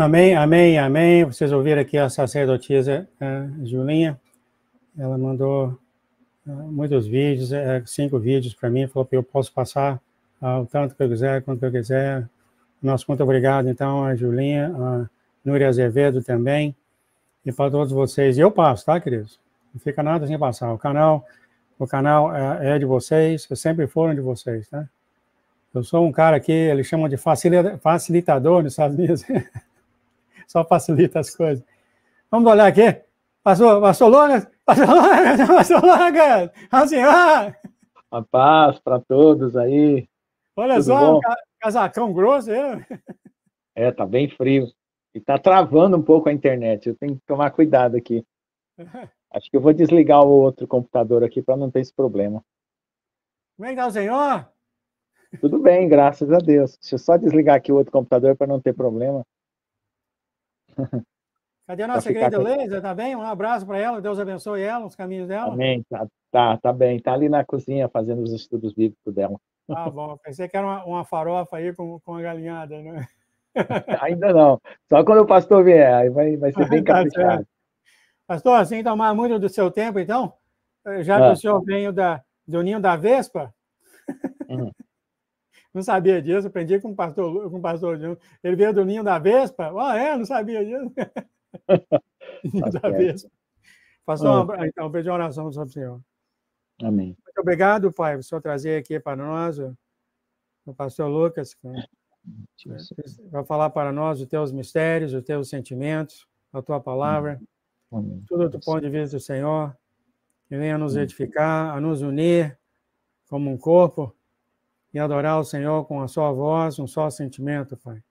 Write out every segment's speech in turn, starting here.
Amém, amém, amém. Vocês ouviram aqui a sacerdotisa Julinha. Ela mandou muitos vídeos, 5 vídeos para mim. Falou que eu posso passar o tanto que eu quiser, quanto que eu quiser. Nosso muito obrigado, então, a Julinha, a Núria Azevedo também. E para todos vocês. E eu passo, tá, queridos? Não fica nada sem passar. O canal é de vocês, sempre foram de vocês, tá? Eu sou um cara aqui, eles chamam de facilitador nos Estados Unidos. Só facilita as coisas. Vamos olhar aqui. Pastor Lucas? Pastor Lucas! Assim, A paz para todos aí. Olha Tudo só, bom? casacão grosso. Tá bem frio. E tá travando um pouco a internet. Eu tenho que tomar cuidado aqui. Acho que eu vou desligar o outro computador aqui para não ter esse problema. Como é que tá o senhor? Tudo bem, graças a Deus. Deixa eu só desligar aqui o outro computador para não ter problema. Cadê a nossa querida Leisa? Tá bem? Um abraço para ela. Deus abençoe ela, os caminhos dela. Amém. Tá bem. Tá ali na cozinha fazendo os estudos bíblicos dela. Ah, bom. Pensei que era uma farofa aí com a galinhada, né? Ainda não. Só quando o pastor vier, aí vai ser bem caprichado. Pastor, assim tomar muito do seu tempo, então, já que o senhor veio do ninho da Vespa, não sabia disso, aprendi com o pastor Júnior. Ele veio do ninho da Vespa? Não sabia disso. Ninho da Vespa. Pastor, então, pedi uma oração sobre o senhor. Amém. Muito obrigado, Pai, por o senhor trazer aqui para nós o pastor Lucas, vai falar para nós os teus mistérios, os teus sentimentos, a tua palavra, tudo do ponto de vista do Senhor, que venha nos edificar, a nos unir como um corpo e adorar o Senhor com a sua voz, um só sentimento, Pai.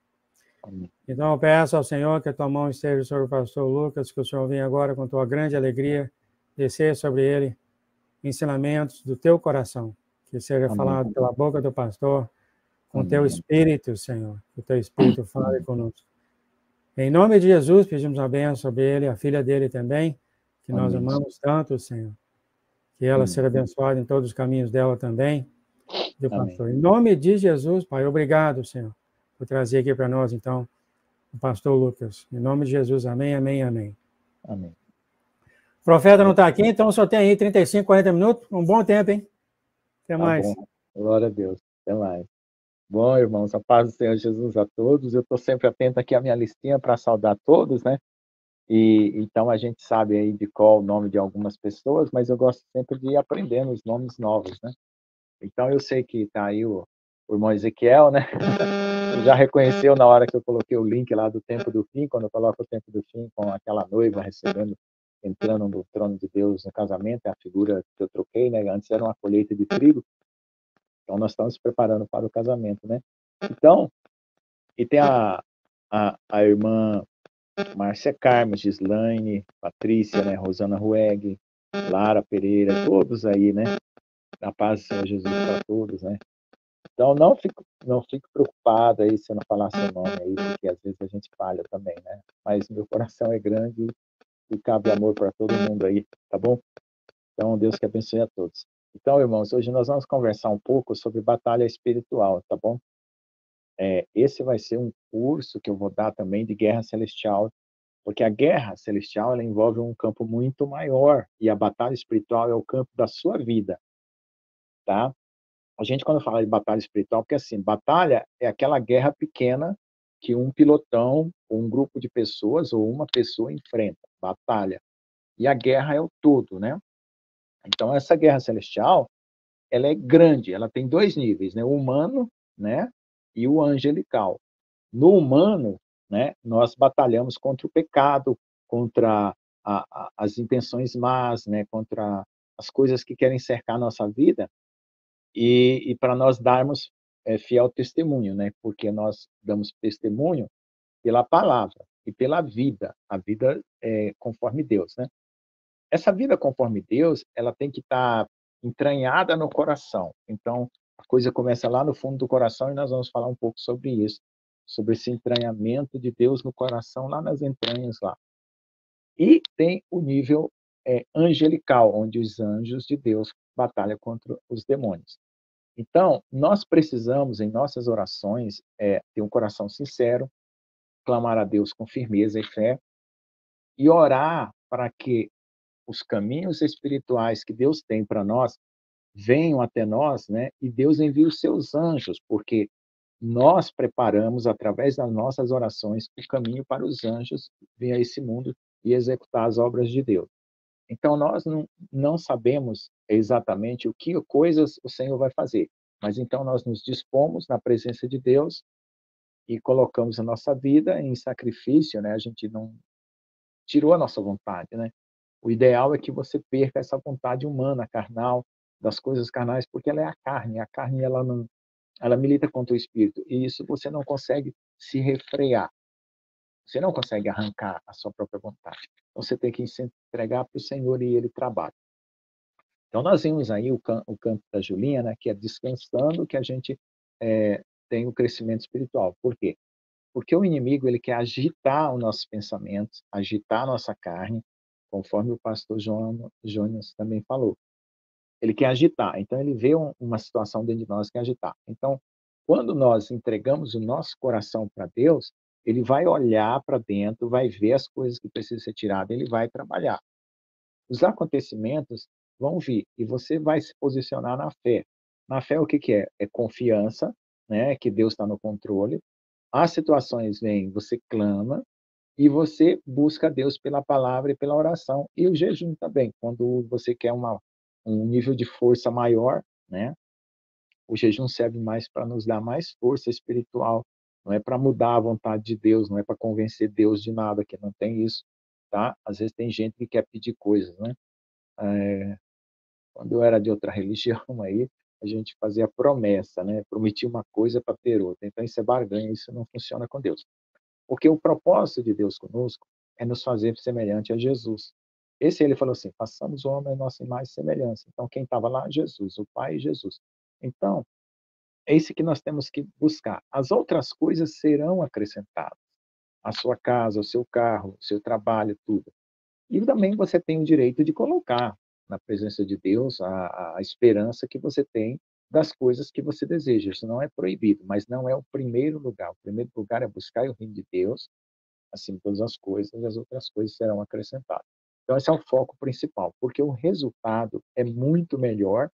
Então eu peço ao Senhor que a tua mão esteja sobre o pastor Lucas, que o Senhor venha agora com tua grande alegria descer sobre ele ensinamentos do teu coração, que seja falado pela boca do pastor, com teu Espírito, Senhor, que o teu Espírito fale conosco. Em nome de Jesus, pedimos a bênção sobre ele, a filha dele também, que nós amamos tanto, Senhor, que ela seja abençoada em todos os caminhos dela também, do pastor. Em nome de Jesus, Pai, obrigado, Senhor, por trazer aqui para nós, então, o pastor Lucas. Em nome de Jesus, amém, amém, amém. Amém. O profeta não está aqui, então só tem aí 35, 40 minutos, um bom tempo, hein? Até mais. Bom. Glória a Deus. Até mais. Bom, irmãos, a paz do Senhor Jesus a todos. Eu estou sempre atento aqui à minha listinha para saudar todos, né? E então a gente sabe aí de qual o nome de algumas pessoas, mas eu gosto sempre de ir aprendendo os nomes novos, né? Então eu sei que está aí o irmão Ezequiel, né? Já reconheceu na hora que eu coloquei o link lá do Tempo do Fim, quando eu coloco o Tempo do Fim com aquela noiva entrando no trono de Deus no casamento, é a figura que eu troquei, né? Antes era uma colheita de trigo. Então, nós estamos se preparando para o casamento, né? Então, e tem a irmã Márcia Carmes, Gislaine, Patrícia, né? Rosana Rueg, Lara Pereira, todos aí, né? A paz do Senhor Jesus para todos, né? Então, não fique preocupado aí se eu não falar seu nome aí, porque às vezes a gente falha também, né? Mas meu coração é grande e cabe amor para todo mundo aí, tá bom? Então, Deus que abençoe a todos. Então, irmãos, hoje nós vamos conversar um pouco sobre batalha espiritual, tá bom? Esse vai ser um curso que eu vou dar também de guerra celestial, porque a guerra celestial ela envolve um campo muito maior e a batalha espiritual é o campo da sua vida, tá? A gente, quando fala de batalha espiritual, porque assim, batalha é aquela guerra pequena que um pilotão, ou um grupo de pessoas, ou uma pessoa enfrenta, batalha. E a guerra é o todo, né? Então, essa guerra celestial, ela é grande, ela tem 2 níveis, né? O humano, né? E o angelical. No humano, né? Nós batalhamos contra o pecado, contra as intenções más, né? Contra as coisas que querem cercar a nossa vida e para nós darmos fiel testemunho, né? Porque nós damos testemunho pela palavra e pela vida, a vida conforme Deus, né? Essa vida conforme Deus, ela tem que estar entranhada no coração. Então, a coisa começa lá no fundo do coração e nós vamos falar um pouco sobre isso, sobre esse entranhamento de Deus no coração, lá nas entranhas lá. E tem o nível angelical, onde os anjos de Deus batalham contra os demônios. Então, nós precisamos, em nossas orações, ter um coração sincero, clamar a Deus com firmeza e fé e orar para que os caminhos espirituais que Deus tem para nós venham até nós, né? E Deus envia os seus anjos, porque nós preparamos, através das nossas orações, o caminho para os anjos vir a esse mundo e executar as obras de Deus. Então, nós não sabemos exatamente o que coisas o Senhor vai fazer, mas então nós nos dispomos na presença de Deus e colocamos a nossa vida em sacrifício, né? A gente não tirou a nossa vontade, né? O ideal é que você perca essa vontade humana, carnal, das coisas carnais, porque ela é a carne. A carne, ela não, ela milita contra o espírito. E isso você não consegue se refrear. Você não consegue arrancar a sua própria vontade. Então, você tem que se entregar para o Senhor e Ele trabalha. Então, nós vimos aí o canto da Julinha, né, que é descansando que a gente tem o crescimento espiritual. Por quê? Porque o inimigo ele quer agitar os nossos pensamentos, agitar a nossa carne, conforme o pastor Jonas também falou. Ele quer agitar. Então, ele vê uma situação dentro de nós que quer agitar. Então, quando nós entregamos o nosso coração para Deus, ele vai olhar para dentro, vai ver as coisas que precisam ser tiradas, ele vai trabalhar. Os acontecimentos vão vir e você vai se posicionar na fé. Na fé, o que que é? É confiança, né, que Deus está no controle. As situações vêm, você clama e você busca Deus pela palavra e pela oração. E o jejum também, quando você quer um nível de força maior, né? O jejum serve mais para nos dar mais força espiritual, não é para mudar a vontade de Deus, não é para convencer Deus de nada, que não tem isso, tá? Às vezes tem gente que quer pedir coisas, né? Quando eu era de outra religião aí, a gente fazia promessa, né? Prometia uma coisa para ter outra. Então isso é barganha, isso não funciona com Deus. Porque o propósito de Deus conosco é nos fazer semelhante a Jesus. Esse ele falou assim: façamos o homem a nossa imagem e semelhança. Então, quem estava lá? Jesus, o Pai e Jesus. Então, é isso que nós temos que buscar. As outras coisas serão acrescentadas. A sua casa, o seu carro, o seu trabalho, tudo. E também você tem o direito de colocar na presença de Deus a esperança que você tem das coisas que você deseja. Isso não é proibido, mas não é o primeiro lugar. O primeiro lugar é buscar o reino de Deus, assim todas as coisas, e as outras coisas serão acrescentadas. Então, esse é o foco principal, porque o resultado é muito melhor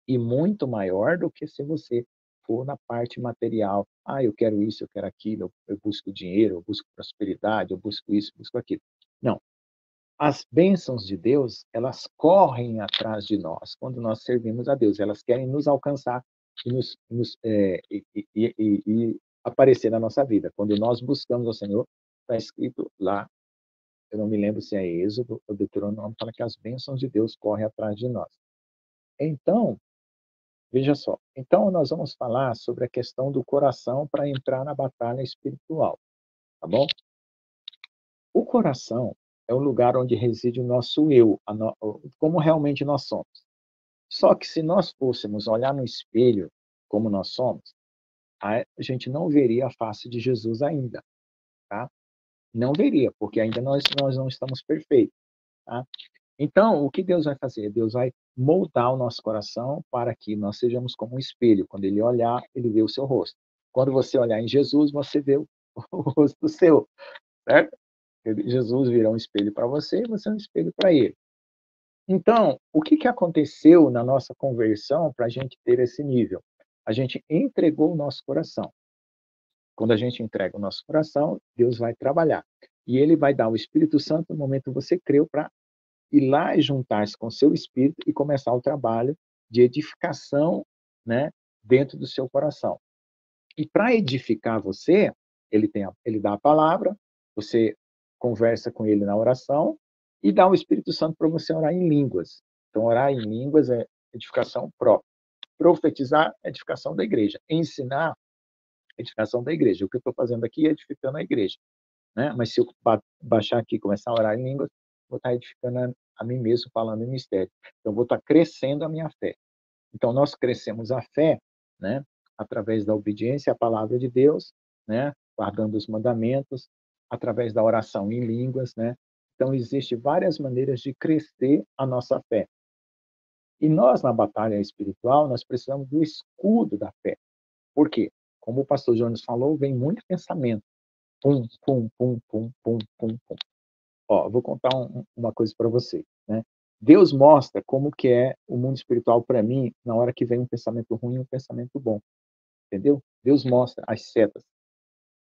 e muito maior do que se você for na parte material. Ah, eu quero isso, eu quero aquilo, eu busco dinheiro, eu busco prosperidade, eu busco isso, eu busco aquilo. Não. As bênçãos de Deus, elas correm atrás de nós quando nós servimos a Deus. Elas querem nos alcançar e, e aparecer na nossa vida. Quando nós buscamos ao Senhor, está escrito lá, eu não me lembro se é Êxodo ou Deuteronômio, fala que as bênçãos de Deus correm atrás de nós. Então, veja só. Então, nós vamos falar sobre a questão do coração para entrar na batalha espiritual, tá bom? O coração é o lugar onde reside o nosso eu, como realmente nós somos. Só que se nós fôssemos olhar no espelho como nós somos, a gente não veria a face de Jesus ainda, tá? Não veria, porque ainda nós não estamos perfeitos, tá? Então, o que Deus vai fazer? Deus vai moldar o nosso coração para que nós sejamos como um espelho. Quando ele olhar, ele vê o seu rosto. Quando você olhar em Jesus, você vê o rosto seu, certo? Jesus virá um espelho para você e você é um espelho para ele. Então, o que aconteceu na nossa conversão para a gente ter esse nível? A gente entregou o nosso coração. Quando a gente entrega o nosso coração, Deus vai trabalhar. E ele vai dar o Espírito Santo no momento que você creu para ir lá e juntar-se com o seu espírito e começar o trabalho de edificação, né, dentro do seu coração. E para edificar você, ele dá a palavra, você conversa com ele na oração e dá o Espírito Santo para você orar em línguas. Então, orar em línguas é edificação própria. Profetizar é edificação da igreja. Ensinar é edificação da igreja. O que eu estou fazendo aqui é edificando a igreja, né? Mas se eu baixar aqui e começar a orar em línguas, vou estar edificando a mim mesmo, falando em mistério. Então, vou estar crescendo a minha fé. Então, nós crescemos a fé, né, através da obediência à palavra de Deus, né, guardando os mandamentos, através da oração em línguas, né? Então, existem várias maneiras de crescer a nossa fé. E nós, na batalha espiritual, nós precisamos do escudo da fé. Por quê? Como o pastor Jonas falou, vem muito pensamento. Pum, pum, pum, pum, pum, pum, pum. Ó, vou contar uma coisa para você, né? Deus mostra como que é o mundo espiritual para mim na hora que vem um pensamento ruim e um pensamento bom, entendeu? Deus mostra as setas,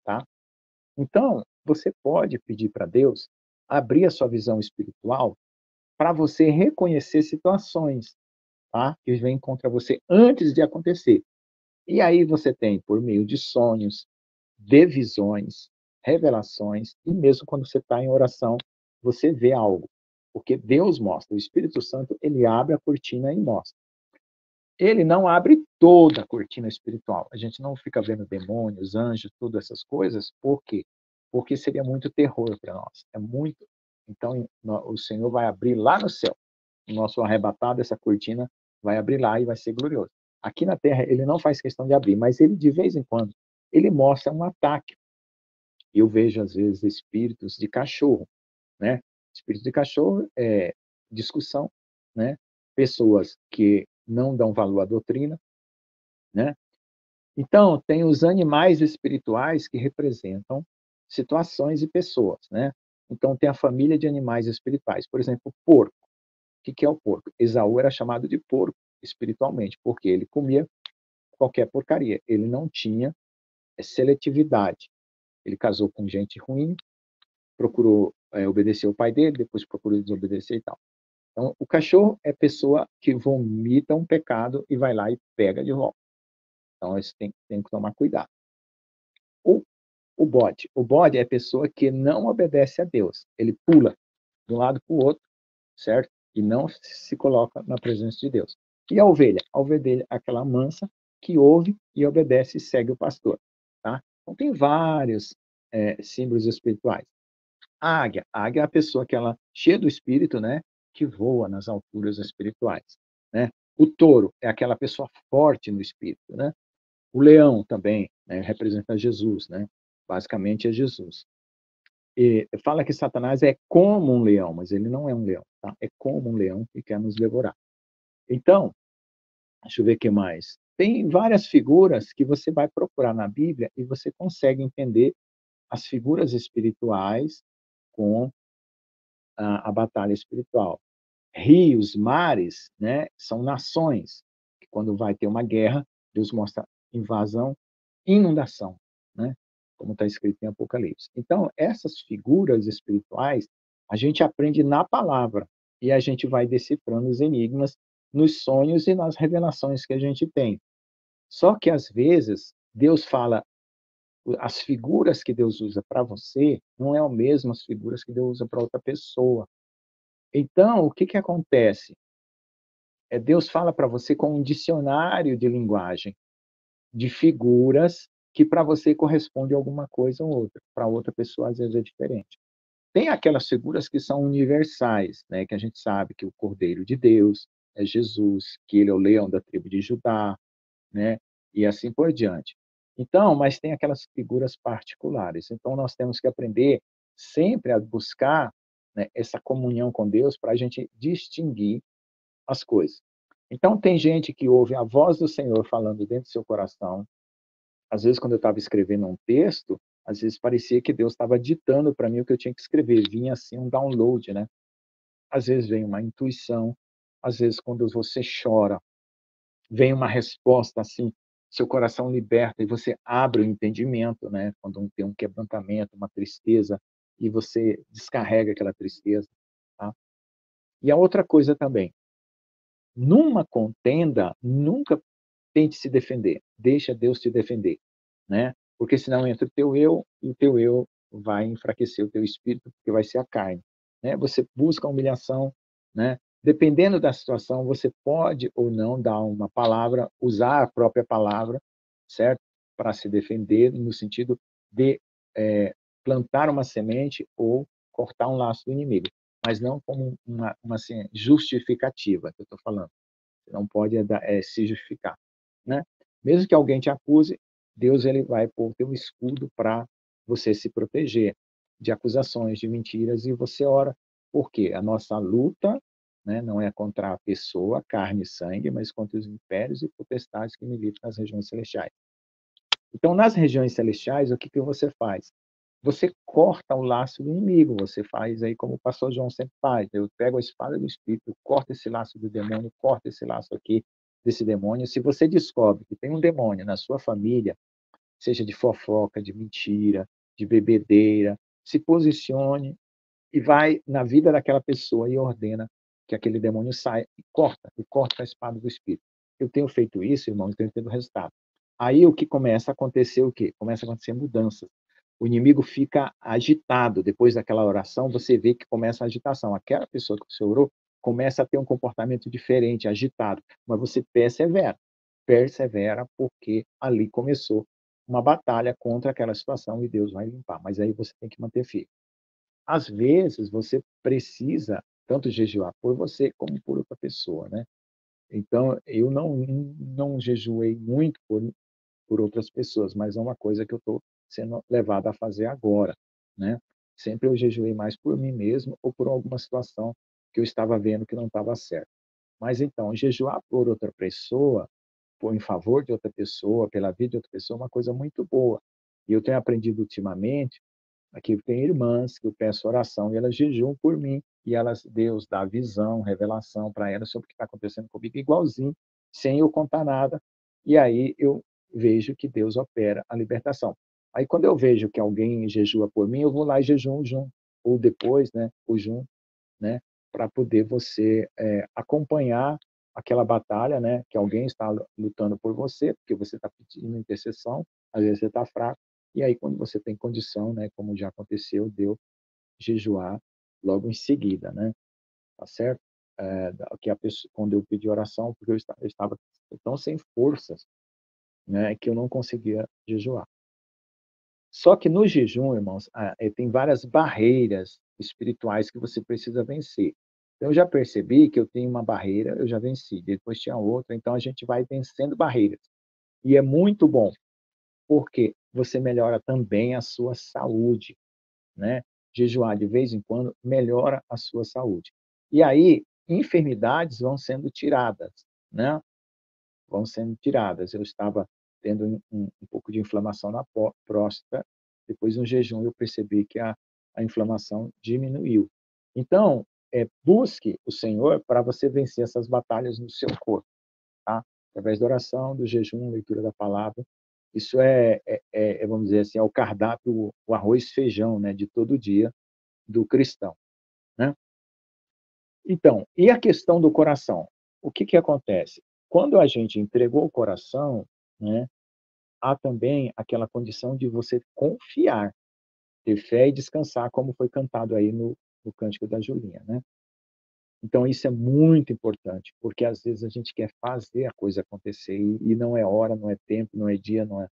tá? Então, você pode pedir para Deus abrir a sua visão espiritual para você reconhecer situações, tá? Que vêm contra você antes de acontecer. E aí você tem, por meio de sonhos, de visões, revelações, e mesmo quando você está em oração, você vê algo. Porque Deus mostra, o Espírito Santo, ele abre a cortina e mostra. Ele não abre toda a cortina espiritual. A gente não fica vendo demônios, anjos, todas essas coisas. Por quê? Porque seria muito terror para nós. É muito. Então, o Senhor vai abrir lá no céu. O nosso arrebatado, essa cortina, vai abrir lá e vai ser glorioso. Aqui na terra, ele não faz questão de abrir, mas ele, de vez em quando, ele mostra um ataque. Eu vejo, às vezes, espíritos de cachorro, né? Espírito de cachorro é discussão, né? Pessoas que não dão valor à doutrina, né? Então, tem os animais espirituais que representam situações e pessoas, né? Então, tem a família de animais espirituais. Por exemplo, o porco. O que é o porco? Esaú era chamado de porco espiritualmente, porque ele comia qualquer porcaria. Ele não tinha seletividade. Ele casou com gente ruim, procurou obedecer o pai dele, depois procurou desobedecer e tal. Então, o cachorro é pessoa que vomita um pecado e vai lá e pega de volta. Então, isso tem que tomar cuidado. O, o bode. O bode é a pessoa que não obedece a Deus. Ele pula de um lado para o outro, certo? E não se coloca na presença de Deus. E a ovelha? A ovelha é aquela mansa que ouve e obedece e segue o pastor. Tá? Então, tem vários símbolos espirituais. A águia é a pessoa que ela cheia do espírito, né, que voa nas alturas espirituais, né? O touro é aquela pessoa forte no espírito, né? O leão também, né, representa Jesus, né? Basicamente é Jesus. E fala que Satanás é como um leão, mas ele não é um leão, tá? É como um leão que quer nos devorar. Então, deixa eu ver o que mais. Tem várias figuras que você vai procurar na Bíblia e você consegue entender as figuras espirituais com a batalha espiritual. Rios, mares, né, são nações. Que quando vai ter uma guerra, Deus mostra invasão, inundação, né? Como está escrito em Apocalipse. Então, essas figuras espirituais, a gente aprende na palavra e a gente vai decifrando os enigmas nos sonhos e nas revelações que a gente tem. Só que, às vezes, Deus fala, as figuras que Deus usa para você não é o mesmo as figuras que Deus usa para outra pessoa. Então, o que que acontece? Deus fala para você com um dicionário de linguagem, de figuras que para você corresponde a alguma coisa ou outra, para outra pessoa às vezes é diferente. Tem aquelas figuras que são universais, né, que a gente sabe que o Cordeiro de Deus é Jesus, que ele é o leão da tribo de Judá, né, e assim por diante. Então, mas tem aquelas figuras particulares. Então, nós temos que aprender sempre a buscar, né, essa comunhão com Deus para a gente distinguir as coisas. Então, tem gente que ouve a voz do Senhor falando dentro do seu coração. Às vezes, quando eu estava escrevendo um texto, às vezes parecia que Deus estava ditando para mim o que eu tinha que escrever. Vinha assim um download, né? Às vezes vem uma intuição, às vezes quando você chora, vem uma resposta assim, seu coração liberta e você abre o entendimento, né? Quando tem um quebrantamento, uma tristeza, e você descarrega aquela tristeza, tá? E a outra coisa também, numa contenda, nunca tente se defender. Deixa Deus te defender, né? Porque senão entra o teu eu e o teu eu vai enfraquecer o teu espírito, porque vai ser a carne, né? Você busca a humilhação, né? Dependendo da situação, você pode ou não dar uma palavra, usar a própria palavra, certo? Para se defender, no sentido de plantar uma semente ou cortar um laço do inimigo, mas não como uma assim, justificativa que eu estou falando. Você não pode se justificar, né? Mesmo que alguém te acuse, Deus ele vai pôr o teu escudo para você se proteger de acusações, de mentiras, e você ora. Por quê? A nossa luta, né, não é contra a pessoa, carne e sangue, mas contra os impérios e potestades que militam nas regiões celestiais. Então, nas regiões celestiais, o que que você faz? você corta o laço do inimigo, você faz aí como o pastor João sempre faz, eu pego a espada do Espírito, corto esse laço do demônio, corto esse laço aqui desse demônio. Se você descobre que tem um demônio na sua família, seja de fofoca, de mentira, de bebedeira, se posicione e vai na vida daquela pessoa e ordena que aquele demônio saia e corta a espada do Espírito. Eu tenho feito isso, irmão, e tenho tido resultado. Aí o que começa a acontecer o quê? Começa a acontecer mudanças. O inimigo fica agitado. Depois daquela oração, você vê que começa a agitação. Aquela pessoa que você orou começa a ter um comportamento diferente, agitado. Mas você persevera. Persevera porque ali começou uma batalha contra aquela situação e Deus vai limpar. Mas aí você tem que manter firme. Às vezes, você precisa tanto jejuar por você como por outra pessoa, né? Então, eu não jejuei muito por outras pessoas, mas é uma coisa que eu estou sendo levado a fazer agora, né? Sempre eu jejuei mais por mim mesmo ou por alguma situação que eu estava vendo que não estava certo. Mas então, jejuar por outra pessoa, por em favor de outra pessoa, pela vida de outra pessoa, é uma coisa muito boa. E eu tenho aprendido ultimamente. Aqui tem irmãs que eu peço oração e elas jejuam por mim. E elas, Deus dá visão, revelação para elas sobre o que está acontecendo comigo, igualzinho, sem eu contar nada. E aí eu vejo que Deus opera a libertação. Aí quando eu vejo que alguém jejua por mim, eu vou lá e jejuo junto. Ou depois, né, ou junto, né, para poder você acompanhar aquela batalha, né, que alguém está lutando por você, porque você está pedindo intercessão, às vezes você está fraco, e aí quando você tem condição, né, como já aconteceu, deu jejuar logo em seguida, né, tá certo? Que a pessoa, quando eu pedi oração, porque eu estava tão sem forças, né, que eu não conseguia jejuar. Só que no jejum, irmãos, tem várias barreiras espirituais que você precisa vencer. Então, eu já percebi que eu tenho uma barreira, eu já venci, depois tinha outra, então a gente vai vencendo barreiras. E é muito bom, porque você melhora também a sua saúde, né? Jejuar de vez em quando melhora a sua saúde. E aí, enfermidades vão sendo tiradas, né? Vão sendo tiradas. Eu estava tendo um pouco de inflamação na próstata, depois no jejum eu percebi que a inflamação diminuiu. Então, busque o Senhor para você vencer essas batalhas no seu corpo, tá? Através da oração, do jejum, leitura da palavra. Isso vamos dizer assim, é o cardápio, o arroz e feijão, né, de todo dia do cristão, né? Então, e a questão do coração? O que que acontece? Quando a gente entregou o coração, né, há também aquela condição de você confiar, ter fé e descansar, como foi cantado aí no Cântico da Julinha, né? Então, isso é muito importante, porque às vezes a gente quer fazer a coisa acontecer e não é hora, não é tempo, não é dia, não é.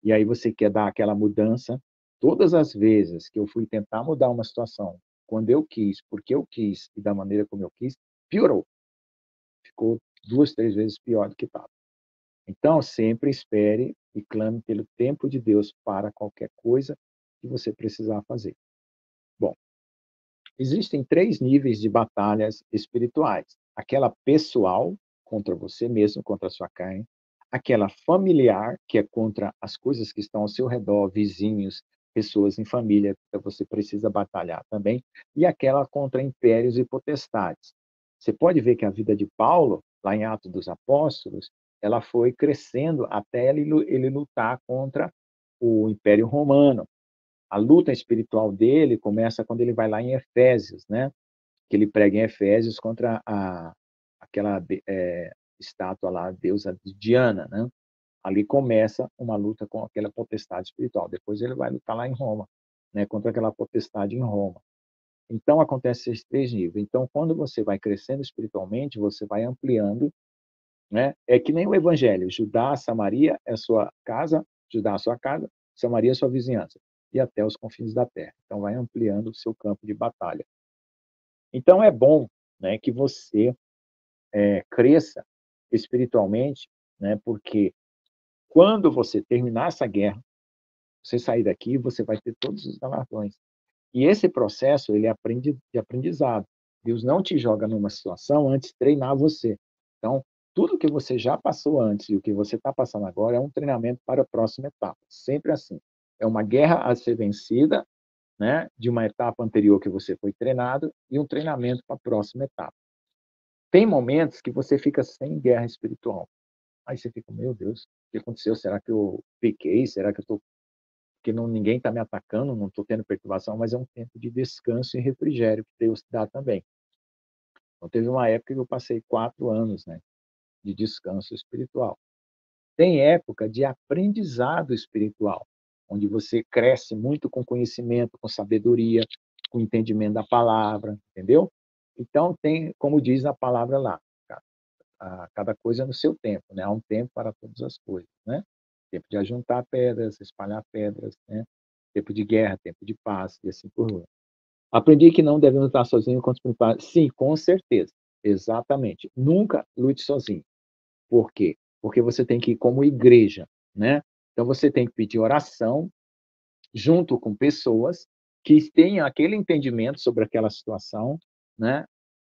E aí você quer dar aquela mudança. Todas as vezes que eu fui tentar mudar uma situação, quando eu quis, porque eu quis e da maneira como eu quis, piorou. Ficou 2, 3 vezes pior do que estava. Então, sempre espere e clame pelo tempo de Deus para qualquer coisa que você precisar fazer. Bom, existem 3 níveis de batalhas espirituais. Aquela pessoal, contra você mesmo, contra a sua carne. Aquela familiar, que é contra as coisas que estão ao seu redor, vizinhos, pessoas em família, que você precisa batalhar também. E aquela contra impérios e potestades. Você pode ver que a vida de Paulo, lá em Atos dos Apóstolos, ela foi crescendo até ele lutar contra o Império Romano. A luta espiritual dele começa quando ele vai lá em Efésios, né? Que ele prega em Efésios contra aquela estátua lá, a deusa Diana, né? Ali começa uma luta com aquela potestade espiritual. Depois ele vai lutar lá em Roma, né? Contra aquela potestade em Roma. Então acontece esses 3 níveis. Então, quando você vai crescendo espiritualmente, você vai ampliando, né? É que nem o evangelho, Judá, Samaria é a sua casa, Judá a sua casa, Samaria é a sua vizinhança, e até os confins da terra. Então vai ampliando o seu campo de batalha. Então é bom, né, que você cresça espiritualmente, né, porque quando você terminar essa guerra, você sair daqui, você vai ter todos os galardões. E esse processo, ele é de aprendizado. Deus não te joga numa situação antes de treinar você. Então, tudo que você já passou antes e o que você está passando agora é um treinamento para a próxima etapa. Sempre assim. É uma guerra a ser vencida né, de uma etapa anterior que você foi treinado e um treinamento para a próxima etapa. Tem momentos que você fica sem guerra espiritual. Aí você fica, meu Deus, o que aconteceu? Será que eu piquei? Será que eu tô que não, ninguém está me atacando, não estou tendo perturbação, mas é um tempo de descanso e refrigério que Deus dá também. Então, teve uma época que eu passei 4 anos, né, de descanso espiritual. Tem época de aprendizado espiritual, onde você cresce muito com conhecimento, com sabedoria, com entendimento da palavra, entendeu? Então, tem, como diz a palavra lá, cada coisa no seu tempo, né? Há um tempo para todas as coisas, né? Tempo de ajuntar pedras, espalhar pedras, né? Tempo de guerra, tempo de paz, e assim por diante. Aprendi que não devemos estar sozinhos contra os principais. Sim, com certeza. Exatamente. Nunca lute sozinho. Por quê? Porque você tem que ir como igreja, né? Então você tem que pedir oração junto com pessoas que tenham aquele entendimento sobre aquela situação, né?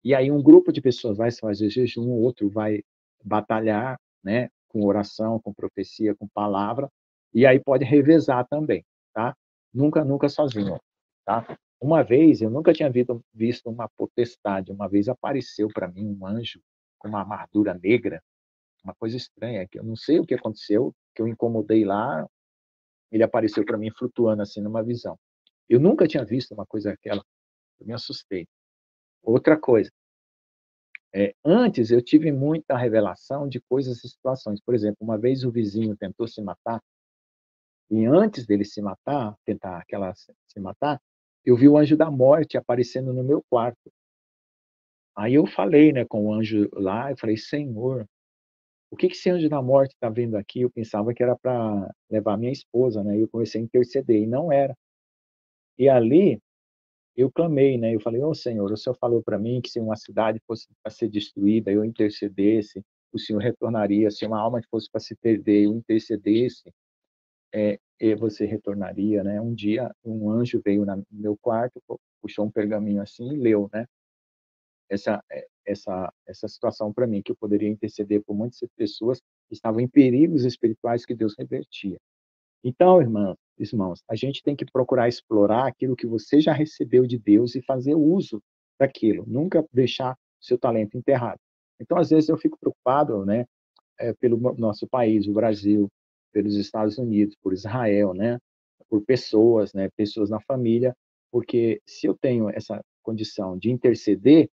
E aí um grupo de pessoas vai fazer jejum, outro vai batalhar, né? Com oração, com profecia, com palavra, e aí pode revezar também, tá? Nunca sozinho, tá? Uma vez, eu nunca tinha visto uma potestade, uma vez apareceu para mim um anjo com uma armadura negra, uma coisa estranha, que eu não sei o que aconteceu, que eu incomodei lá, ele apareceu para mim flutuando assim numa visão. Eu nunca tinha visto uma coisa daquela, eu me assustei. Outra coisa, antes eu tive muita revelação de coisas e situações. Por exemplo, uma vez o vizinho tentou se matar, e antes dele se matar, tentar aquela se matar, eu vi o anjo da morte aparecendo no meu quarto. Aí eu falei, né, com o anjo lá, eu falei, Senhor, o que esse anjo da morte está vendo aqui? Eu pensava que era para levar minha esposa, né? Eu comecei a interceder, e não era. E ali eu clamei, né? Eu falei, ô Senhor, o Senhor falou para mim que se uma cidade fosse para ser destruída, eu intercedesse, o Senhor retornaria. Se uma alma fosse para se perder, eu intercedesse, e você retornaria, né? Um dia, um anjo veio no meu quarto, puxou um pergaminho assim e leu, né? Essa situação para mim, que eu poderia interceder por muitas pessoas que estavam em perigos espirituais que Deus revertia. Então, irmãos, a gente tem que procurar explorar aquilo que você já recebeu de Deus e fazer uso daquilo, nunca deixar seu talento enterrado. Então, às vezes eu fico preocupado, né, pelo nosso país, o Brasil, pelos Estados Unidos, por Israel, né, por pessoas, né, pessoas na família, porque se eu tenho essa condição de interceder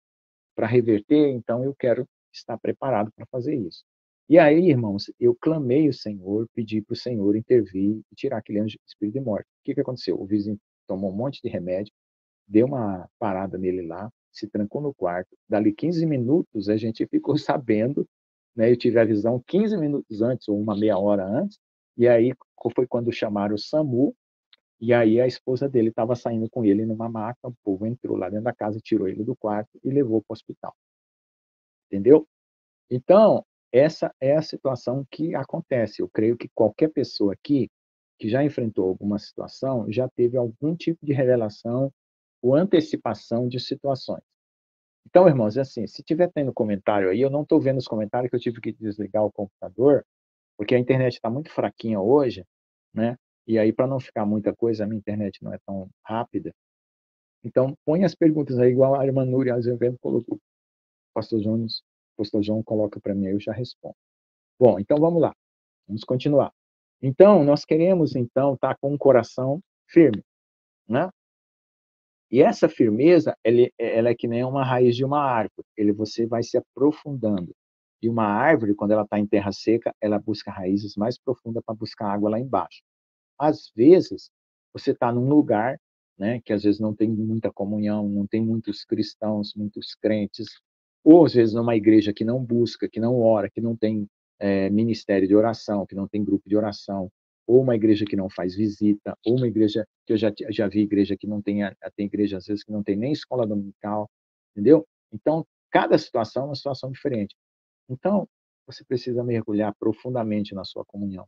para reverter, então eu quero estar preparado para fazer isso. E aí, irmãos, eu clamei o Senhor, pedi para o Senhor intervir e tirar aquele espírito de morte. O que aconteceu? O vizinho tomou um monte de remédio, deu uma parada nele lá, se trancou no quarto. Dali 15 minutos, a gente ficou sabendo, né? Eu tive a visão 15 minutos antes, ou uma meia hora antes, e aí foi quando chamaram o SAMU, e aí a esposa dele estava saindo com ele numa maca, o povo entrou lá dentro da casa, tirou ele do quarto e levou para o hospital. Entendeu? Então, essa é a situação que acontece. Eu creio que qualquer pessoa aqui que já enfrentou alguma situação já teve algum tipo de revelação ou antecipação de situações. Então, irmãos, é assim, se tiver tendo comentário aí, eu não estou vendo os comentários, que eu tive que desligar o computador, porque a internet está muito fraquinha hoje, né? E aí, para não ficar muita coisa, a minha internet não é tão rápida. Então, põe as perguntas aí, igual a irmã Núria Azevedo colocou. Pastor Jones, Pastor João coloca para mim, aí eu já respondo. Bom, então vamos lá. Vamos continuar. Então, nós queremos, então, estar com o coração firme, né? E essa firmeza, ela é que nem uma raiz de uma árvore. Você vai se aprofundando. E uma árvore, quando ela está em terra seca, ela busca raízes mais profundas para buscar água lá embaixo. Às vezes, você está num lugar, né, que às vezes não tem muita comunhão, não tem muitos cristãos, muitos crentes, ou às vezes numa igreja que não busca, que não ora, que não tem ministério de oração, que não tem grupo de oração, ou uma igreja que não faz visita, ou uma igreja que eu já vi igreja que não tem, tem igreja às vezes que não tem nem escola dominical, entendeu? Então, cada situação é uma situação diferente. Então, você precisa mergulhar profundamente na sua comunhão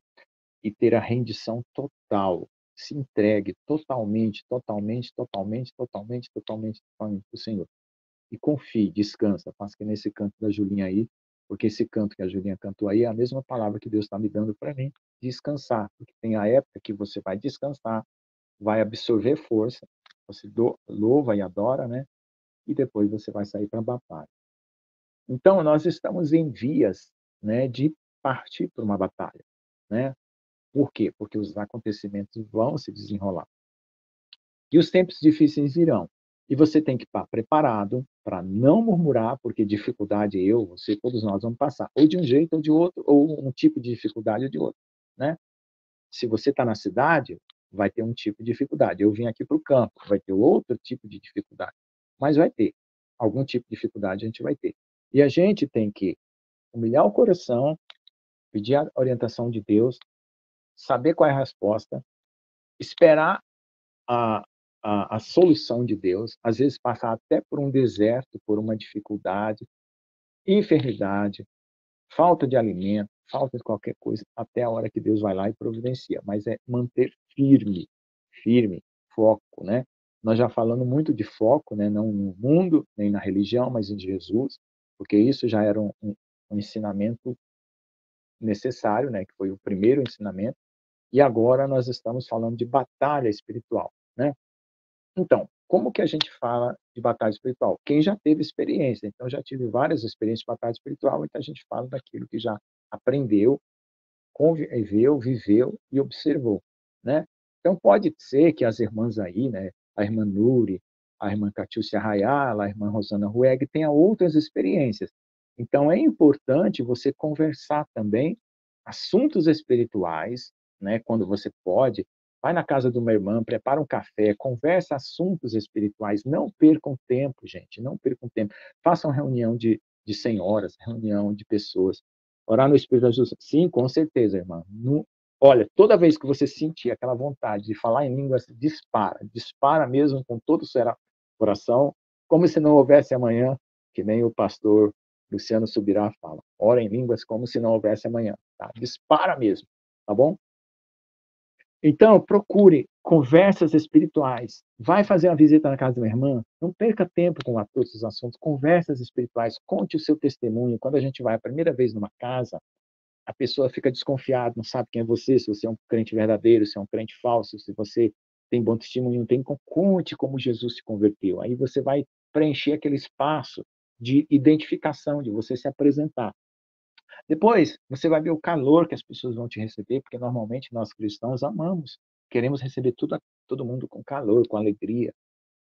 e ter a rendição total. Se entregue totalmente, totalmente, totalmente, totalmente, totalmente, totalmente para o Senhor. E confie, descansa. Faça que nesse canto da Julinha aí, porque esse canto que a Julinha cantou aí é a mesma palavra que Deus está me dando para mim, descansar. Porque tem a época que você vai descansar, vai absorver força, você louva e adora, né? E depois você vai sair para a batalha. Então, nós estamos em vias, né, de partir para uma batalha, né? Por quê? Porque os acontecimentos vão se desenrolar. E os tempos difíceis virão. E você tem que estar preparado para não murmurar, porque dificuldade você, todos nós vamos passar, ou de um jeito ou de outro, ou um tipo de dificuldade ou de outro, né? Se você está na cidade, vai ter um tipo de dificuldade. Eu vim aqui para o campo, vai ter outro tipo de dificuldade. Mas vai ter. Algum tipo de dificuldade a gente vai ter. E a gente tem que humilhar o coração, pedir a orientação de Deus, saber qual é a resposta, esperar a, a solução de Deus, às vezes passar até por um deserto, por uma dificuldade, enfermidade, falta de alimento, falta de qualquer coisa, até a hora que Deus vai lá e providencia. Mas é manter firme, foco, né? Nós já falamos muito de foco, né? Não no mundo, nem na religião, mas em Jesus, porque isso já era um ensinamento necessário, né? Que foi o primeiro ensinamento. E agora nós estamos falando de batalha espiritual, né? Então, como que a gente fala de batalha espiritual? Quem já teve experiência. Então, eu já tive várias experiências de batalha espiritual, então a gente fala daquilo que já aprendeu, conviveu, viveu e observou, né? Então, pode ser que as irmãs aí, né, a irmã Nuri, a irmã Catiúcia Rayala, a irmã Rosana Rueg, tenham outras experiências. Então, é importante você conversar também assuntos espirituais, né, quando você pode, vai na casa de uma irmã, prepara um café, conversa assuntos espirituais, não percam tempo, gente, não percam tempo. Façam reunião de senhoras, reunião de pessoas. Orar no Espírito da Justiça. Sim, com certeza, irmã. Olha, toda vez que você sentir aquela vontade de falar em línguas, dispara mesmo com todo o seu coração, como se não houvesse amanhã, que nem o pastor Luciano Subirá fala. Ora em línguas como se não houvesse amanhã. Tá? Dispara mesmo, tá bom? Então, procure conversas espirituais. Vai fazer uma visita na casa de uma irmã, não perca tempo com todos os assuntos. Conversas espirituais, conte o seu testemunho. Quando a gente vai a primeira vez numa casa, a pessoa fica desconfiada, não sabe quem é você, se você é um crente verdadeiro, se é um crente falso, se você tem bom testemunho, não tem. Conte como Jesus se converteu. Aí você vai preencher aquele espaço de identificação, de você se apresentar. Depois, você vai ver o calor que as pessoas vão te receber, porque normalmente nós cristãos amamos, queremos receber todo mundo com calor, com alegria.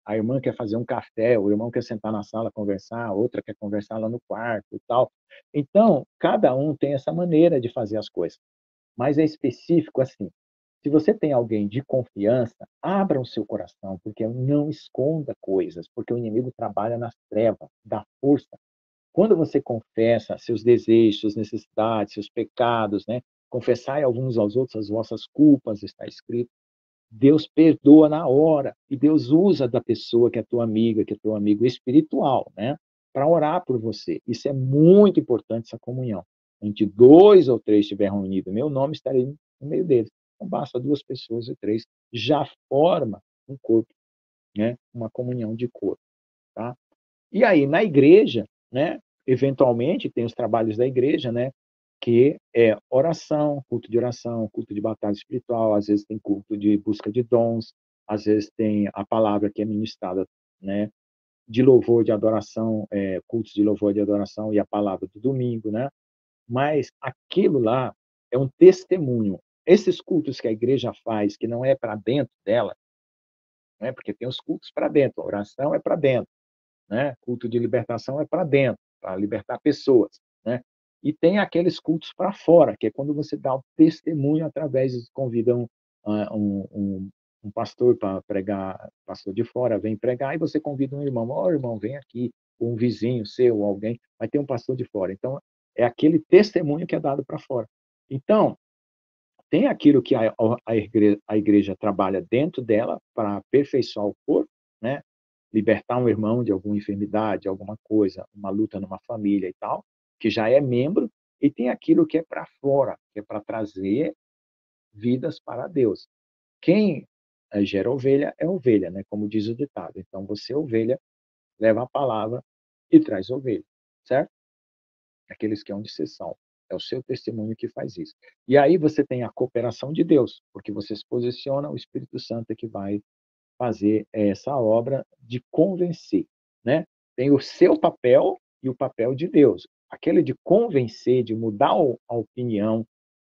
A irmã quer fazer um café, o irmão quer sentar na sala conversar, a outra quer conversar lá no quarto e tal. Então, cada um tem essa maneira de fazer as coisas, mas é específico assim. Se você tem alguém de confiança, abra o seu coração, porque não esconda coisas, porque o inimigo trabalha nas trevas, dá força. Quando você confessa seus desejos, suas necessidades, seus pecados, né? Confessai uns aos outros as vossas culpas, está escrito. Deus perdoa na hora e Deus usa da pessoa que é tua amiga, que é teu amigo espiritual, né? Para orar por você. Isso é muito importante, essa comunhão. Onde 2 ou 3 estiverem reunidos, meu nome estarei no meio deles. Não basta 2 pessoas ou 3, já forma um corpo, né? Uma comunhão de corpo, tá? E aí, na igreja, né, eventualmente, tem os trabalhos da igreja, né, que é oração, culto de batalha espiritual, às vezes tem culto de busca de dons, às vezes tem a palavra que é ministrada, né, de louvor, de adoração, cultos de louvor, de adoração e a palavra do domingo, né? Mas aquilo lá é um testemunho. Esses cultos que a igreja faz, que não é para dentro dela, né, porque tem os cultos para dentro, a oração é para dentro, né? Culto de libertação é para dentro, para libertar pessoas, né? E tem aqueles cultos para fora, que é quando você dá o testemunho através de convidam um pastor para pregar, pastor de fora vem pregar, e você convida um irmão, irmão, vem aqui, um vizinho seu, alguém, vai ter um pastor de fora. Então, é aquele testemunho que é dado para fora. Então, tem aquilo que a igreja trabalha dentro dela para aperfeiçoar o corpo, né? Libertar um irmão de alguma enfermidade, alguma coisa, uma luta numa família e tal, que já é membro, e tem aquilo que é para fora, que é para trazer vidas para Deus. Quem gera ovelha é ovelha, né? Como diz o ditado. Então, você, ovelha, leva a palavra e traz ovelha, certo? Aqueles que hão de ser salvos. É o seu testemunho que faz isso. E aí você tem a cooperação de Deus, porque você se posiciona, o Espírito Santo é que vai fazer essa obra de convencer, né? Tem o seu papel e o papel de Deus. Aquele de convencer, de mudar a opinião,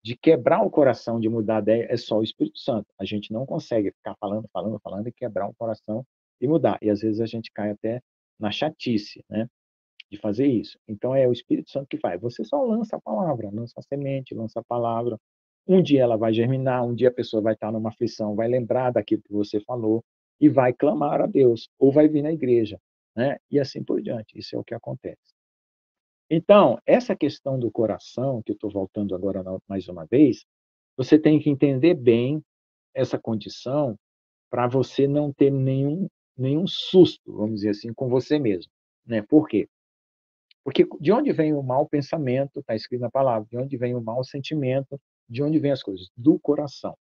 de quebrar o coração, de mudar a ideia, é só o Espírito Santo. A gente não consegue ficar falando, falando, falando e quebrar o coração e mudar. E às vezes a gente cai até na chatice, né? De fazer isso. Então é o Espírito Santo que faz. Você só lança a palavra, lança a semente, lança a palavra. Um dia ela vai germinar, um dia a pessoa vai estar numa aflição, vai lembrar daquilo que você falou e vai clamar a Deus, ou vai vir na igreja, né? E assim por diante. Isso é o que acontece. Então, essa questão do coração, que eu estou voltando agora mais uma vez, você tem que entender bem essa condição para você não ter nenhum susto, vamos dizer assim, com você mesmo, né? Por quê? Porque de onde vem o mau pensamento, está escrito na palavra, de onde vem o mau sentimento, de onde vem as coisas? Do coração.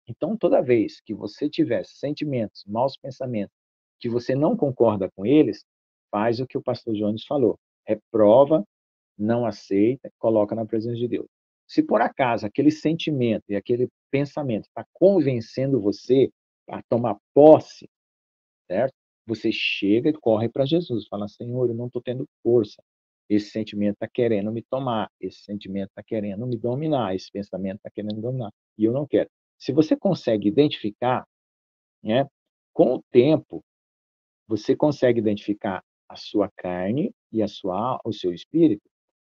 Então, toda vez que você tiver sentimentos, maus pensamentos, que você não concorda com eles, faz o que o pastor Jones falou. Reprova, não aceita, coloca na presença de Deus. Se por acaso aquele sentimento e aquele pensamento está convencendo você a tomar posse, certo? Você chega e corre para Jesus, fala: Senhor, eu não estou tendo força. Esse sentimento está querendo me tomar, esse sentimento está querendo me dominar, esse pensamento está querendo me dominar, e eu não quero. Se você consegue identificar, né, com o tempo, você consegue identificar a sua carne e o seu espírito.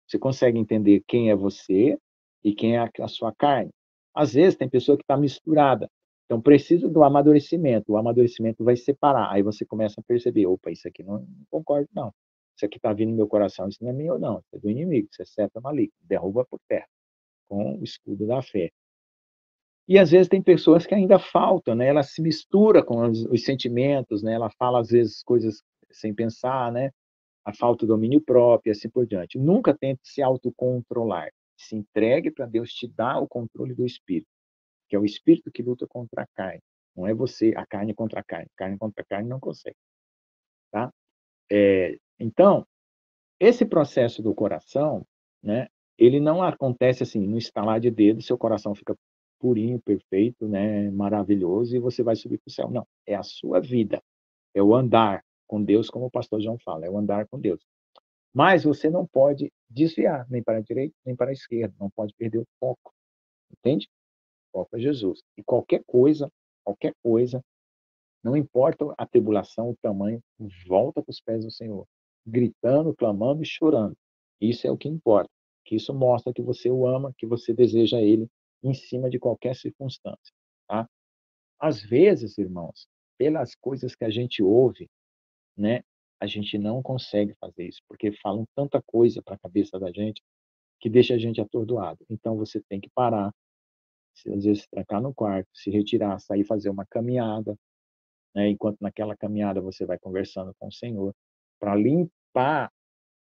Você consegue entender quem é você e quem é a sua carne. Às vezes tem pessoa que está misturada. Então precisa do amadurecimento. O amadurecimento vai separar. Aí você começa a perceber: opa, isso aqui não concordo, não. Isso aqui está vindo no meu coração, isso não é meu, não. Isso é do inimigo, isso é seta maligna. Derruba por terra, com o escudo da fé. E às vezes tem pessoas que ainda faltam, né? Ela se mistura com os sentimentos, né? Ela fala às vezes coisas sem pensar, né? A falta de domínio próprio e assim por diante. Nunca tente se autocontrolar. Se entregue para Deus te dar o controle do espírito, que é o espírito que luta contra a carne. Não é você, a carne contra a carne. Carne contra a carne não consegue, tá? Então, esse processo do coração, né? Ele não acontece assim, no estalar de dedo, seu coração fica purinho, perfeito, né? Maravilhoso e você vai subir para o céu. Não, é a sua vida, é o andar com Deus, como o pastor João fala, é o andar com Deus. Mas você não pode desviar, nem para a direita, nem para a esquerda. Não pode perder o foco. Entende? O foco é Jesus. E qualquer coisa, não importa a tribulação, o tamanho, volta para os pés do Senhor. Gritando, clamando e chorando. Isso é o que importa. Que isso mostra que você o ama, que você deseja ele em cima de qualquer circunstância. Tá? Às vezes, irmãos, pelas coisas que a gente ouve, né, a gente não consegue fazer isso, porque falam tanta coisa para a cabeça da gente que deixa a gente atordoado. Então você tem que parar, às vezes se trancar no quarto, se retirar, sair fazer uma caminhada, né, enquanto naquela caminhada você vai conversando com o Senhor, para limpar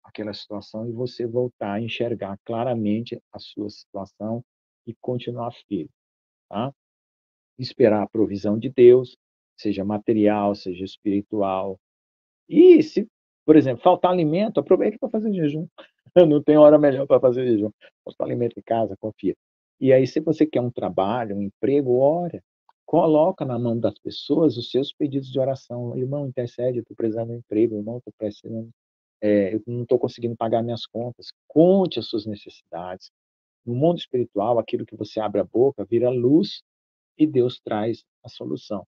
aquela situação e você voltar a enxergar claramente a sua situação e continuar firme, tá? Esperar a provisão de Deus, seja material, seja espiritual. E se, por exemplo, faltar alimento, aproveita para fazer jejum. Não tem hora melhor para fazer jejum. Faltar alimento em casa, confia. E aí, se você quer um trabalho, um emprego, ora. Coloca na mão das pessoas os seus pedidos de oração. Irmão, intercede, eu estou precisando de um emprego, irmão, estou precisando, eu não estou conseguindo pagar minhas contas. Conte as suas necessidades. No mundo espiritual, aquilo que você abre a boca vira luz e Deus traz a solução.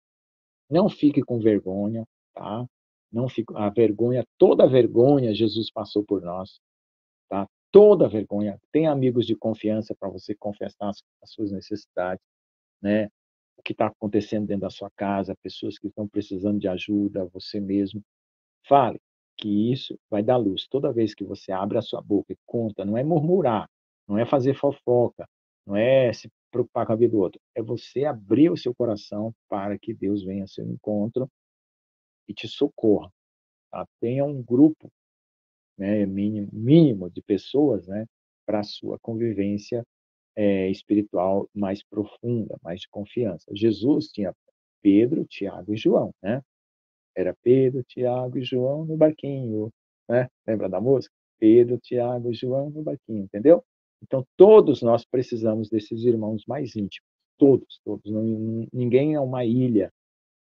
Não fique com vergonha, tá? Não fique a vergonha, toda a vergonha Jesus passou por nós, tá? Toda a vergonha. Tem amigos de confiança para você confessar as suas necessidades, né? O que está acontecendo dentro da sua casa, pessoas que estão precisando de ajuda, você mesmo. Fale, que isso vai dar luz. Toda vez que você abre a sua boca e conta, não é murmurar, não é fazer fofoca, não é se preocupar com a vida do outro, é você abrir o seu coração para que Deus venha ao seu encontro e te socorra. Tá? Tenha um grupo, né, mínimo de pessoas, né, para a sua convivência espiritual mais profunda, mais de confiança. Jesus tinha Pedro, Tiago e João, né? Era Pedro, Tiago e João no barquinho, né? Lembra da música? Pedro, Tiago e João no barquinho, entendeu? Então, todos nós precisamos desses irmãos mais íntimos. Todos, todos. Não, ninguém é uma ilha,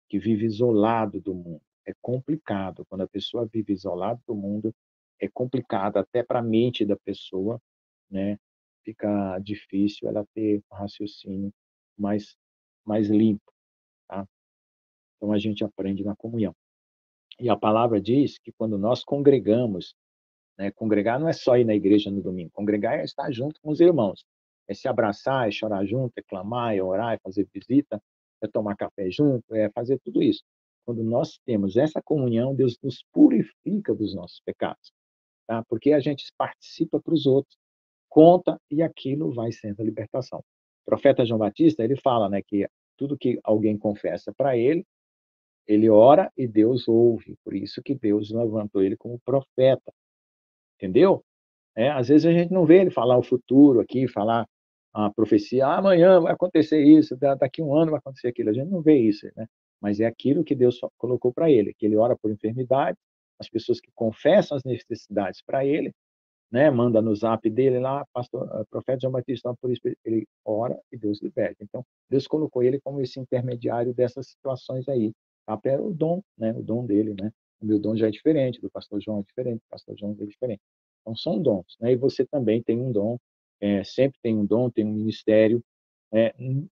que vive isolado do mundo. É complicado. Quando a pessoa vive isolado do mundo, é complicado até para a mente da pessoa, né? Fica difícil ela ter um raciocínio mais limpo, tá? Então, a gente aprende na comunhão. E a palavra diz que quando nós congregamos, né? Congregar não é só ir na igreja no domingo. Congregar é estar junto com os irmãos. É se abraçar, é chorar junto, é clamar, é orar, é fazer visita, é tomar café junto, é fazer tudo isso. Quando nós temos essa comunhão, Deus nos purifica dos nossos pecados, tá? Porque a gente participa para os outros, conta e aquilo vai sendo a libertação. O profeta João Batista, ele fala, né, que tudo que alguém confessa para ele ora e Deus ouve. Por isso que Deus levantou ele como profeta. Entendeu? Às vezes a gente não vê ele falar o futuro aqui, falar a profecia, amanhã vai acontecer isso, daqui um ano vai acontecer aquilo. A gente não vê isso, né? Mas é aquilo que Deus colocou para ele, que ele ora por enfermidade, as pessoas que confessam as necessidades para ele, né? Manda no zap dele lá, profeta João Batista, por isso ele ora e Deus liberta. Então, Deus colocou ele como esse intermediário dessas situações aí. Tá? É o dom, né? O dom dele, né? O meu dom já é diferente, do pastor João é diferente, do pastor João é diferente. Então, são dons, né? E você também tem um dom, sempre tem um dom, tem um ministério.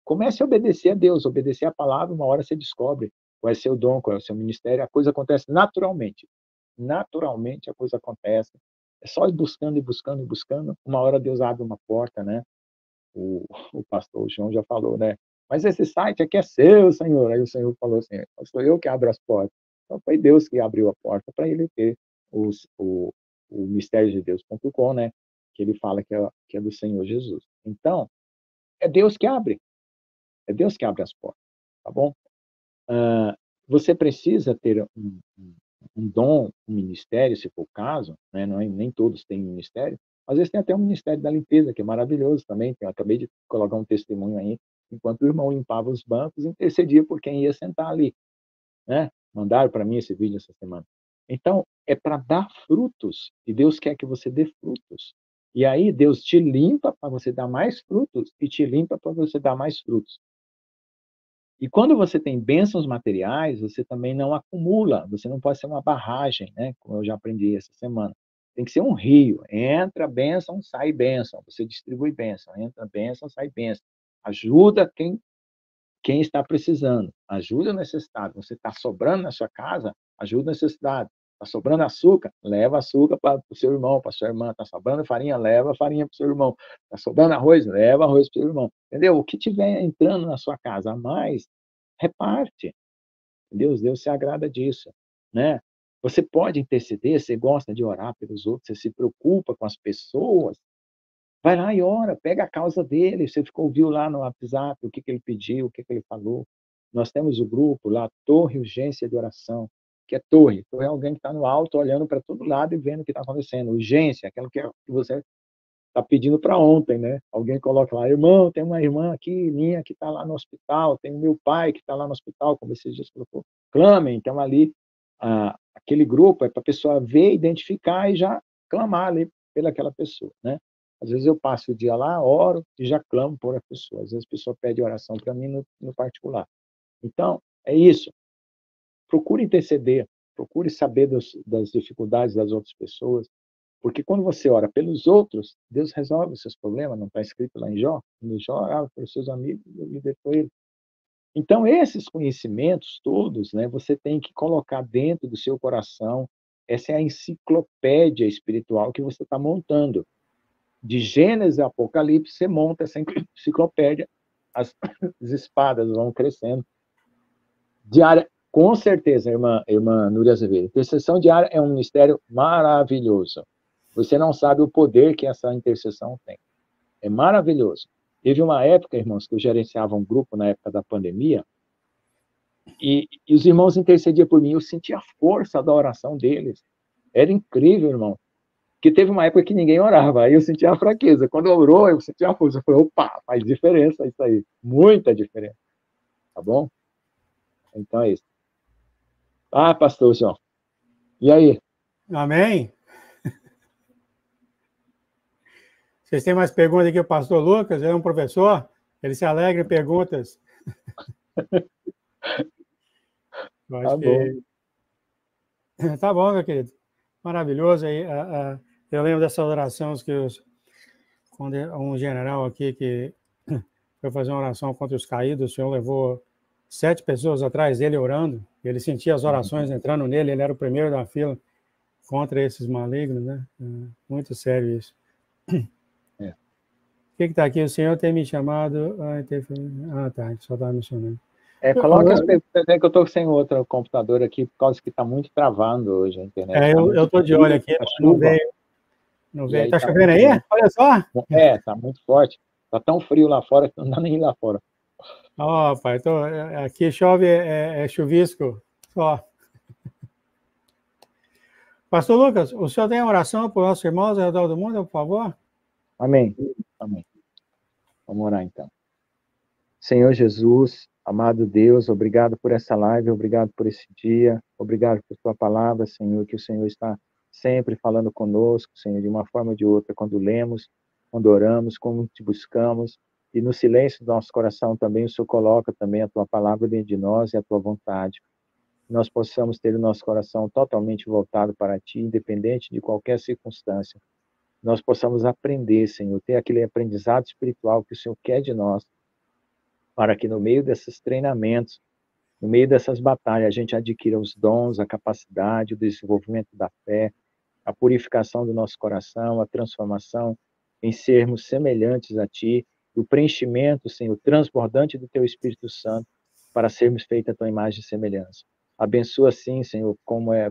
Comece a obedecer a Deus, obedecer a palavra, uma hora você descobre qual é o seu dom, qual é o seu ministério, a coisa acontece naturalmente. Naturalmente a coisa acontece. É só ir buscando e buscando e buscando. Uma hora Deus abre uma porta, né? O pastor João já falou, né? Mas esse site aqui é seu, Senhor. Aí o Senhor falou assim, sou eu que abro as portas. Então foi Deus que abriu a porta para ele ter o misteriosdedeus.com, né? Que ele fala que é do Senhor Jesus. Então, é Deus que abre. É Deus que abre as portas, tá bom? Você precisa ter um dom, um ministério, se for o caso, né? Nem todos têm ministério. Às vezes tem até um ministério da limpeza, que é maravilhoso também. Eu acabei de colocar um testemunho aí, enquanto o irmão limpava os bancos, intercedia por quem ia sentar ali, né? Mandaram para mim esse vídeo essa semana. Então, é para dar frutos, e Deus quer que você dê frutos. E aí Deus te limpa para você dar mais frutos, e te limpa para você dar mais frutos. E quando você tem bênçãos materiais, você também não acumula, você não pode ser uma barragem, né? Como eu já aprendi essa semana. Tem que ser um rio. Entra bênção, sai bênção. Você distribui bênção. Entra bênção, sai bênção. Ajuda quem está precisando. Ajuda o necessitado. Você está sobrando na sua casa, ajuda o necessitado. Está sobrando açúcar, leva açúcar para o seu irmão, para a sua irmã. Está sobrando farinha, leva farinha para o seu irmão. Está sobrando arroz, leva arroz para o seu irmão. Entendeu? O que tiver entrando na sua casa a mais, reparte. Deus se agrada disso, né? Você pode interceder, você gosta de orar pelos outros, você se preocupa com as pessoas, vai lá e ora, pega a causa dele, você ouviu lá no WhatsApp o que ele pediu, o que ele falou. Nós temos o grupo lá, Torre Urgência de Oração, que é torre. Torre é alguém que está no alto, olhando para todo lado e vendo o que está acontecendo. Urgência, aquilo que você está pedindo para ontem, né? Alguém coloca lá, irmão, tem uma irmã aqui, minha, que está lá no hospital, tem meu pai que está lá no hospital, como esses dias colocou. Clamem, então ali, aquele grupo é para a pessoa ver, identificar e já clamar ali pelaquela pessoa, né? Às vezes eu passo o dia lá, oro e já clamo por a pessoa. Às vezes a pessoa pede oração para mim no particular. Então, é isso. Procure interceder, procure saber das dificuldades das outras pessoas, porque quando você ora pelos outros, Deus resolve os seus problemas, não está escrito lá em Jó? No Jó, orava pelos seus amigos, Deus libertou ele. Então, esses conhecimentos todos, né, você tem que colocar dentro do seu coração. Essa é a enciclopédia espiritual que você está montando. De Gênesis a Apocalipse, você monta essa enciclopédia, as espadas vão crescendo. Diária, com certeza, irmã Núria Azevedo. Intercessão diária é um ministério maravilhoso. Você não sabe o poder que essa intercessão tem. É maravilhoso. Teve uma época, irmãos, que eu gerenciava um grupo na época da pandemia, e os irmãos intercediam por mim, eu sentia a força da oração deles. Era incrível, irmão. Porque teve uma época que ninguém orava, aí eu sentia a fraqueza. Quando orou, eu sentia a força. Eu falei, opa, faz diferença isso aí. Muita diferença. Tá bom? Então é isso. Pastor João. E aí? Amém? Vocês têm mais perguntas aqui? O pastor Lucas, ele é um professor, ele se alegra em perguntas. Eu acho que... Tá bom, meu querido. Maravilhoso. Aí, eu lembro dessas orações que quando um general aqui que foi fazer uma oração contra os caídos, o Senhor levou 7 pessoas atrás dele orando, ele sentia as orações entrando nele, ele era o primeiro da fila contra esses malignos, né? Muito sério isso. É. O que está aqui? O Senhor tem me chamado... tá, só estava mencionando. Coloca as perguntas, que eu estou sem outro computador aqui, por causa que está muito travando hoje a internet. Eu estou de olho aqui, não veio. Está chovendo aí? Olha só! Está muito forte. Está tão frio lá fora que não dá nem ir lá fora. Pai, aqui chove, chuvisco, só. Pastor Lucas, o senhor tem oração por nossos irmãos ao redor do mundo, por favor? Amém. Amém. Vamos orar então. Senhor Jesus, amado Deus, obrigado por essa live, obrigado por esse dia, obrigado por tua palavra, Senhor, que o Senhor está sempre falando conosco, Senhor, de uma forma ou de outra, quando lemos, quando oramos, quando te buscamos, e no silêncio do nosso coração também o Senhor coloca também a tua palavra dentro de nós e a tua vontade. Nós possamos ter o nosso coração totalmente voltado para ti, independente de qualquer circunstância. Nós possamos aprender, Senhor, ter aquele aprendizado espiritual que o Senhor quer de nós, para que no meio desses treinamentos, no meio dessas batalhas, a gente adquira os dons, a capacidade, o desenvolvimento da fé, a purificação do nosso coração, a transformação em sermos semelhantes a Ti, o preenchimento, Senhor, transbordante do Teu Espírito Santo, para sermos feitos a Tua imagem e semelhança. Abençoa, sim, Senhor,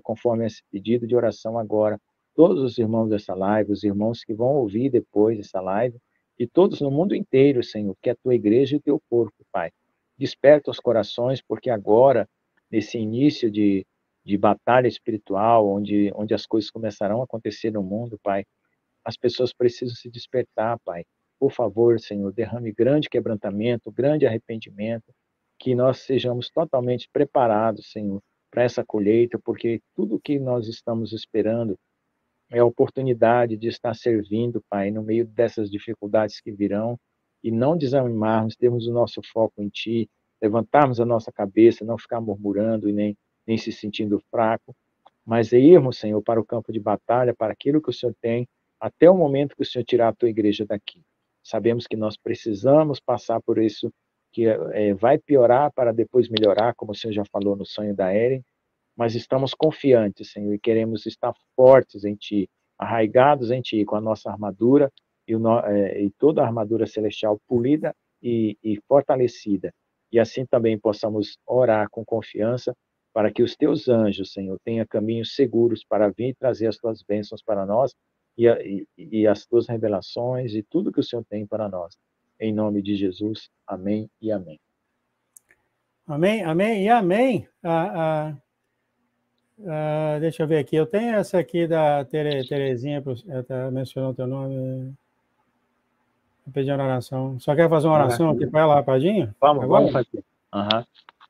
conforme esse pedido de oração agora, todos os irmãos dessa live, os irmãos que vão ouvir depois dessa live, e todos no mundo inteiro, Senhor, que é a Tua igreja e o Teu corpo, Pai. Desperta os corações, porque agora, nesse início de batalha espiritual, onde as coisas começarão a acontecer no mundo, Pai, as pessoas precisam se despertar, Pai. Por favor, Senhor, derrame grande quebrantamento, grande arrependimento, que nós sejamos totalmente preparados, Senhor, para essa colheita, porque tudo que nós estamos esperando é a oportunidade de estar servindo, Pai, no meio dessas dificuldades que virão, e não desanimarmos, termos o nosso foco em Ti, levantarmos a nossa cabeça, não ficar murmurando e nem se sentindo fraco, mas irmos, Senhor, para o campo de batalha, para aquilo que o Senhor tem, até o momento que o Senhor tirar a Tua igreja daqui. Sabemos que nós precisamos passar por isso, que vai piorar para depois melhorar, como o Senhor já falou no sonho da Eren, mas estamos confiantes, Senhor, e queremos estar fortes em Ti, arraigados em Ti, com a nossa armadura e toda a armadura celestial polida e fortalecida. E assim também possamos orar com confiança para que os Teus anjos, Senhor, tenham caminhos seguros para vir trazer as Tuas bênçãos para nós e as Tuas revelações e tudo que o Senhor tem para nós. Em nome de Jesus, amém e amém. Amém, amém e amém. Deixa eu ver aqui. Eu tenho essa aqui da Terezinha, ela mencionou o teu nome. Pedindo oração. Só quer fazer uma oração aqui para ela, rapidinho? Vamos fazer.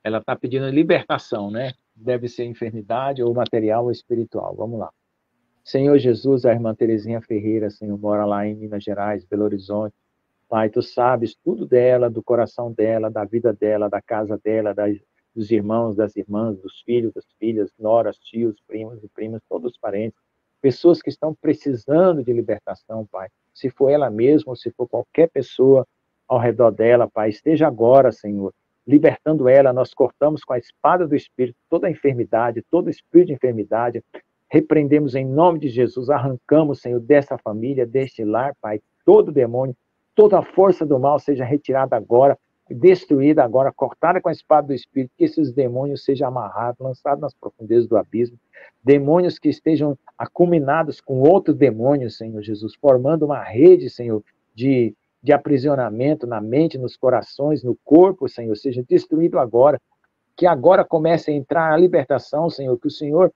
Ela está pedindo libertação, né? Deve ser enfermidade, ou material, ou espiritual. Vamos lá. Senhor Jesus, a irmã Terezinha Ferreira, Senhor, mora lá em Minas Gerais, Belo Horizonte. Pai, Tu sabes tudo dela, do coração dela, da vida dela, da casa dela, dos irmãos, das irmãs, dos filhos, das filhas, noras, tios, primos e primas, todos os parentes. Pessoas que estão precisando de libertação, Pai. Se for ela mesma, ou se for qualquer pessoa ao redor dela, Pai, esteja agora, Senhor, libertando ela. Nós cortamos com a espada do Espírito toda a enfermidade, todo espírito de enfermidade. Repreendemos em nome de Jesus, arrancamos, Senhor, dessa família, deste lar, Pai, todo demônio, toda a força do mal seja retirada agora, destruída agora, cortada com a espada do Espírito, que esses demônios sejam amarrados, lançados nas profundezas do abismo, demônios que estejam acuminados com outros demônios, Senhor Jesus, formando uma rede, Senhor, de aprisionamento na mente, nos corações, no corpo, Senhor, seja destruído agora, que agora comece a entrar a libertação, Senhor, que o Senhor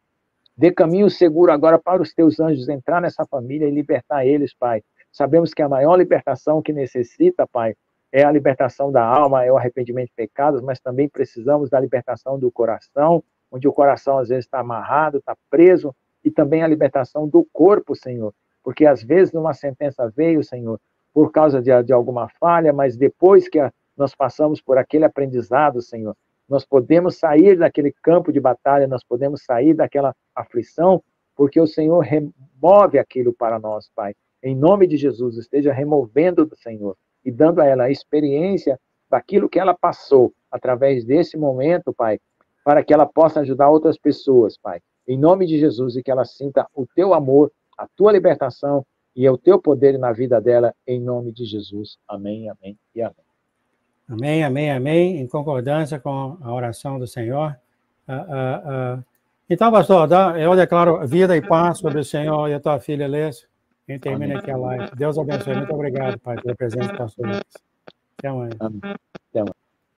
dê caminho seguro agora para os Teus anjos entrar nessa família e libertar eles, Pai. Sabemos que a maior libertação que necessita, Pai, é a libertação da alma, é o arrependimento de pecados, mas também precisamos da libertação do coração, onde o coração às vezes está amarrado, está preso, e também a libertação do corpo, Senhor, porque às vezes uma sentença veio, Senhor, por causa de alguma falha, mas depois que nós passamos por aquele aprendizado, Senhor, Nós podemos sair daquele campo de batalha, nós podemos sair daquela aflição, porque o Senhor remove aquilo para nós, Pai. Em nome de Jesus, esteja removendo do Senhor e dando a ela a experiência daquilo que ela passou através desse momento, Pai, para que ela possa ajudar outras pessoas, Pai. Em nome de Jesus, e que ela sinta o teu amor, a tua libertação e o teu poder na vida dela, em nome de Jesus. Amém, amém e amém. Amém, amém, amém, em concordância com a oração do Senhor. Então, pastor, eu declaro vida e paz sobre o Senhor e a tua filha, Lês. E termina aqui a live. Deus abençoe. Muito obrigado, Pai, pela presença do pastor Lucas. Até amanhã. Amém.